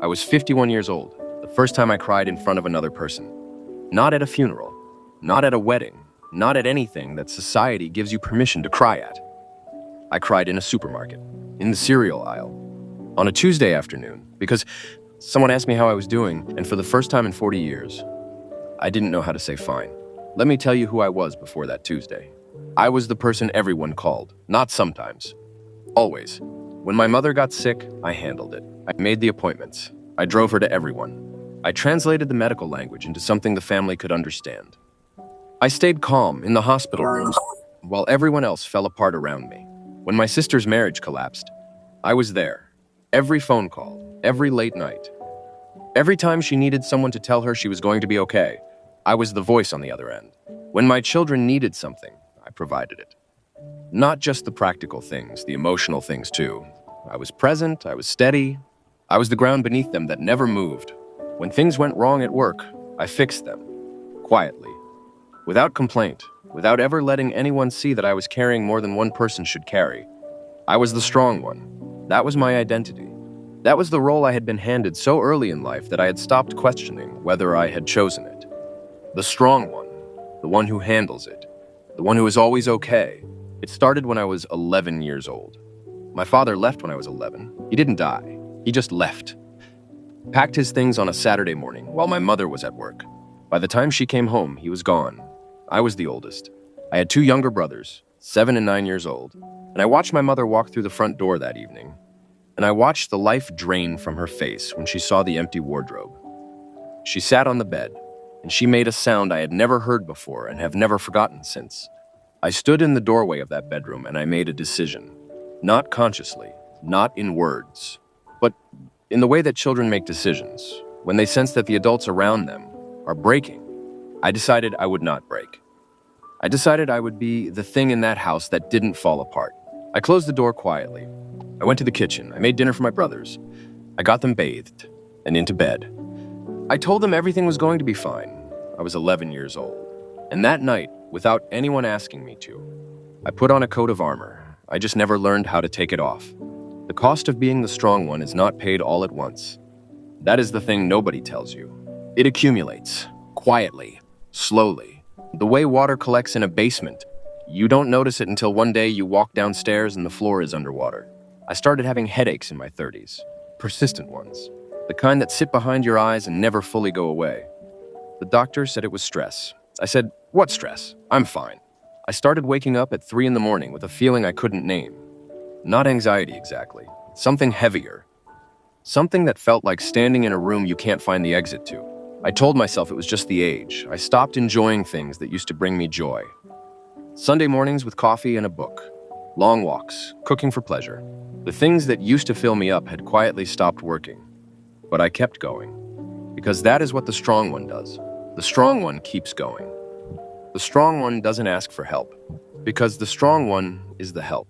I was 51 years old, the first time I cried in front of another person. Not at a funeral, not at a wedding, not at anything that society gives you permission to cry at. I cried in a supermarket, in the cereal aisle, on a Tuesday afternoon, because someone asked me how I was doing, and for the first time in 40 years, I didn't know how to say fine. Let me tell you who I was before that Tuesday. I was the person everyone called, not sometimes, always. When my mother got sick, I handled it. I made the appointments. I drove her to everyone. I translated the medical language into something the family could understand. I stayed calm in the hospital rooms while everyone else fell apart around me. When my sister's marriage collapsed, I was there. Every phone call, every late night. Every time she needed someone to tell her she was going to be okay, I was the voice on the other end. When my children needed something, I provided it. Not just the practical things, the emotional things too. I was present, I was steady. I was the ground beneath them that never moved. When things went wrong at work, I fixed them. Quietly. Without complaint. Without ever letting anyone see that I was carrying more than one person should carry. I was the strong one. That was my identity. That was the role I had been handed so early in life that I had stopped questioning whether I had chosen it. The strong one. The one who handles it. The one who is always okay. It started when I was 11 years old. My father left when I was 11. He didn't die. He just left. Packed his things on a Saturday morning while my mother was at work. By the time she came home, he was gone. I was the oldest. I had two younger brothers, 7 and 9 years old, and I watched my mother walk through the front door that evening, and I watched the life drain from her face when she saw the empty wardrobe. She sat on the bed, and she made a sound I had never heard before and have never forgotten since. I stood in the doorway of that bedroom and I made a decision. Not consciously, not in words, but in the way that children make decisions, when they sense that the adults around them are breaking. I decided I would not break. I decided I would be the thing in that house that didn't fall apart. I closed the door quietly. I went to the kitchen. I made dinner for my brothers. I got them bathed and into bed. I told them everything was going to be fine. I was 11 years old. And that night, without anyone asking me to, I put on a coat of armor. I just never learned how to take it off. The cost of being the strong one is not paid all at once. That is the thing nobody tells you. It accumulates, quietly, slowly. The way water collects in a basement. You don't notice it until one day you walk downstairs and the floor is underwater. I started having headaches in my 30s. Persistent ones. The kind that sit behind your eyes and never fully go away. The doctor said it was stress. I said, "What stress? I'm fine." I started waking up at 3 in the morning with a feeling I couldn't name. Not anxiety exactly. Something heavier. Something that felt like standing in a room you can't find the exit to. I told myself it was just the age. I stopped enjoying things that used to bring me joy. Sunday mornings with coffee and a book. Long walks, cooking for pleasure. The things that used to fill me up had quietly stopped working. But I kept going. Because that is what the strong one does. The strong one keeps going. The strong one doesn't ask for help. Because the strong one is the help.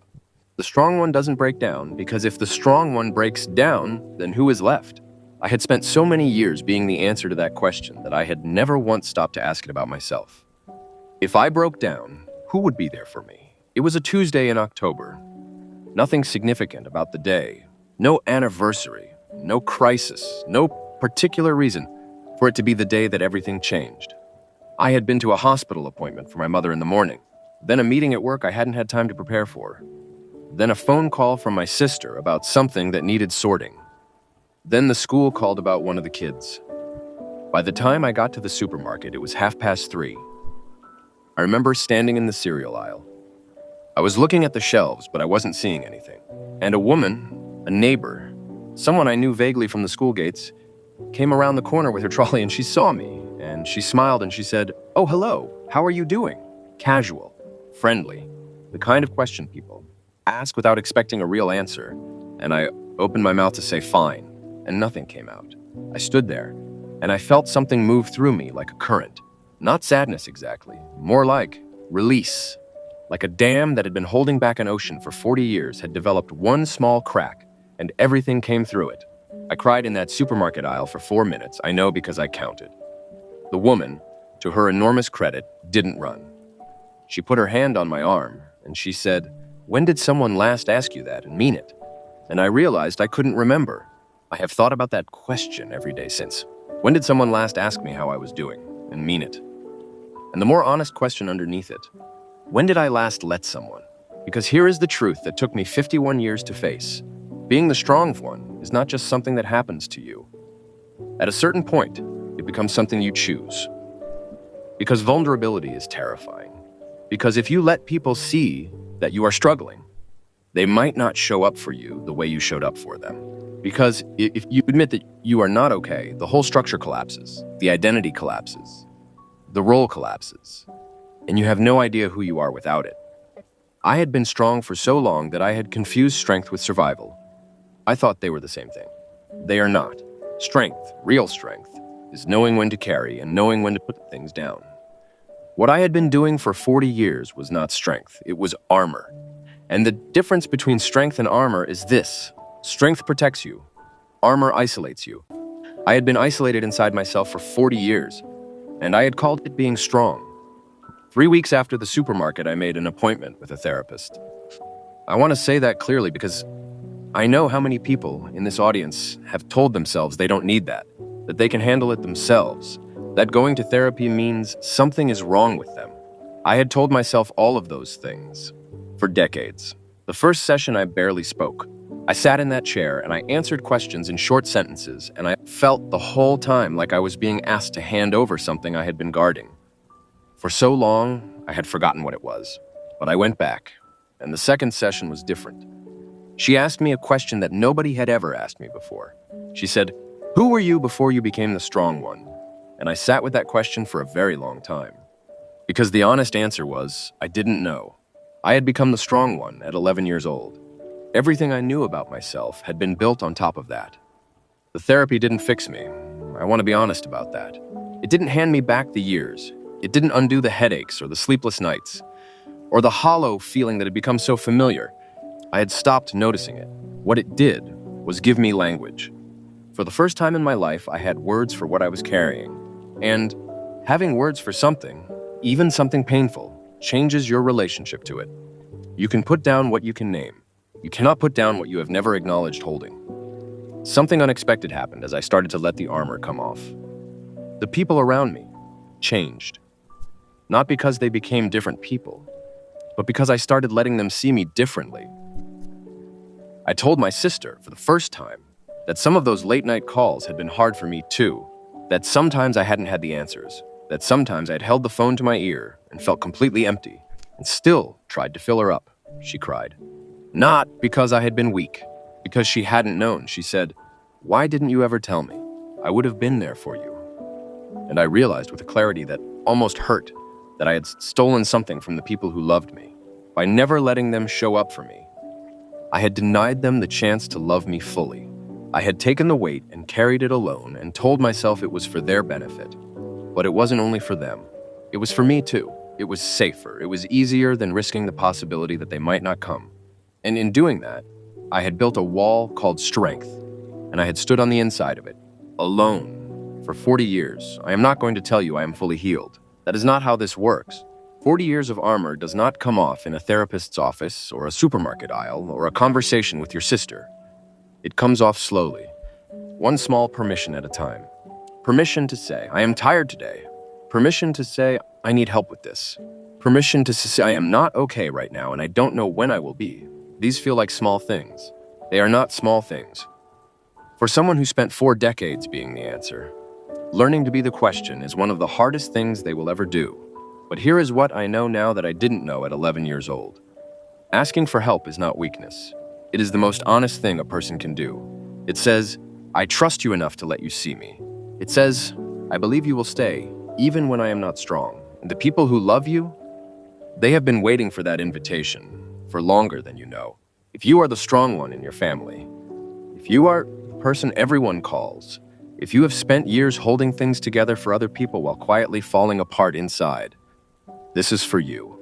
The strong one doesn't break down, because if the strong one breaks down, then who is left? I had spent so many years being the answer to that question that I had never once stopped to ask it about myself. If I broke down, who would be there for me? It was a Tuesday in October. Nothing significant about the day. No anniversary. No crisis. No particular reason for it to be the day that everything changed. I had been to a hospital appointment for my mother in the morning. Then a meeting at work I hadn't had time to prepare for. Then a phone call from my sister about something that needed sorting. Then the school called about one of the kids. By the time I got to the supermarket, it was 3:30. I remember standing in the cereal aisle. I was looking at the shelves, but I wasn't seeing anything. And a woman, a neighbor, someone I knew vaguely from the school gates, came around the corner with her trolley and she saw me. And she smiled and she said, "Oh, hello, how are you doing?" Casual, friendly, the kind of question people ask without expecting a real answer. And I opened my mouth to say fine, and nothing came out. I stood there, and I felt something move through me like a current. Not sadness exactly, more like release. Like a dam that had been holding back an ocean for 40 years had developed one small crack, and everything came through it. I cried in that supermarket aisle for 4 minutes, I know because I counted. The woman, to her enormous credit, didn't run. She put her hand on my arm, and she said, "When did someone last ask you that and mean it?" And I realized I couldn't remember. I have thought about that question every day since. When did someone last ask me how I was doing, and mean it? And the more honest question underneath it, when did I last let someone? Because here is the truth that took me 51 years to face. Being the strong one is not just something that happens to you. At a certain point, it becomes something you choose. Because vulnerability is terrifying. Because if you let people see that you are struggling, they might not show up for you the way you showed up for them. Because if you admit that you are not okay, the whole structure collapses, the identity collapses, the role collapses, and you have no idea who you are without it. I had been strong for so long that I had confused strength with survival. I thought they were the same thing. They are not. Strength, real strength, is knowing when to carry and knowing when to put things down. What I had been doing for 40 years was not strength, it was armor. And the difference between strength and armor is this. Strength protects you. Armor isolates you. I had been isolated inside myself for 40 years, and I had called it being strong. 3 weeks after the supermarket, I made an appointment with a therapist. I want to say that clearly because I know how many people in this audience have told themselves they don't need that they can handle it themselves, that going to therapy means something is wrong with them. I had told myself all of those things for decades. The first session, I barely spoke. I sat in that chair and I answered questions in short sentences, and I felt the whole time like I was being asked to hand over something I had been guarding. For so long, I had forgotten what it was, but I went back, and the second session was different. She asked me a question that nobody had ever asked me before. She said, "Who were you before you became the strong one?" And I sat with that question for a very long time. Because the honest answer was, I didn't know. I had become the strong one at 11 years old. Everything I knew about myself had been built on top of that. The therapy didn't fix me. I want to be honest about that. It didn't hand me back the years. It didn't undo the headaches or the sleepless nights, or the hollow feeling that had become so familiar. I had stopped noticing it. What it did was give me language. For the first time in my life, I had words for what I was carrying. And having words for something, even something painful, changes your relationship to it. You can put down what you can name. You cannot put down what you have never acknowledged holding. Something unexpected happened as I started to let the armor come off. The people around me changed. Not because they became different people, but because I started letting them see me differently. I told my sister, for the first time, that some of those late-night calls had been hard for me too, that sometimes I hadn't had the answers, that sometimes I had held the phone to my ear and felt completely empty, and still tried to fill her up, she cried. Not because I had been weak, because she hadn't known. She said, "Why didn't you ever tell me? I would have been there for you." And I realized with a clarity that almost hurt that I had stolen something from the people who loved me. By never letting them show up for me, I had denied them the chance to love me fully. I had taken the weight and carried it alone and told myself it was for their benefit. But it wasn't only for them. It was for me too. It was safer. It was easier than risking the possibility that they might not come. And in doing that, I had built a wall called strength, and I had stood on the inside of it, alone, for 40 years. I am not going to tell you I am fully healed. That is not how this works. 40 years of armor does not come off in a therapist's office or a supermarket aisle or a conversation with your sister. It comes off slowly, one small permission at a time. Permission to say, I am tired today. Permission to say, I need help with this. Permission to say, I am not okay right now and I don't know when I will be. These feel like small things. They are not small things. For someone who spent 4 decades being the answer, learning to be the question is one of the hardest things they will ever do. But here is what I know now that I didn't know at 11 years old. Asking for help is not weakness. It is the most honest thing a person can do. It says, I trust you enough to let you see me. It says, I believe you will stay, even when I am not strong. And the people who love you, they have been waiting for that invitation for longer than you know. If you are the strong one in your family, if you are the person everyone calls, if you have spent years holding things together for other people while quietly falling apart inside, this is for you.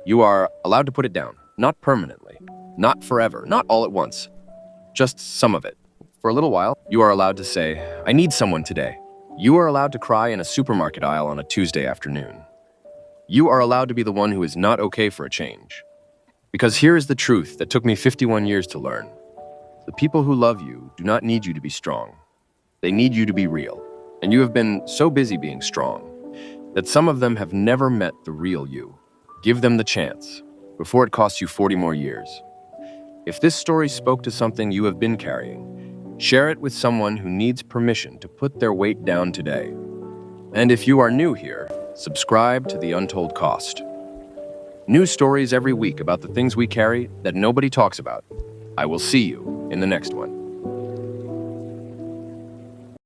You are allowed to put it down, not permanently, not forever, not all at once, just some of it. For a little while, you are allowed to say, I need someone today. You are allowed to cry in a supermarket aisle on a Tuesday afternoon. You are allowed to be the one who is not okay for a change. Because here is the truth that took me 51 years to learn. The people who love you do not need you to be strong. They need you to be real. And you have been so busy being strong that some of them have never met the real you. Give them the chance before it costs you 40 more years. If this story spoke to something you have been carrying, share it with someone who needs permission to put their weight down today. And if you are new here, subscribe to The Untold Cost. New stories every week about the things we carry that nobody talks about. I will see you in the next one.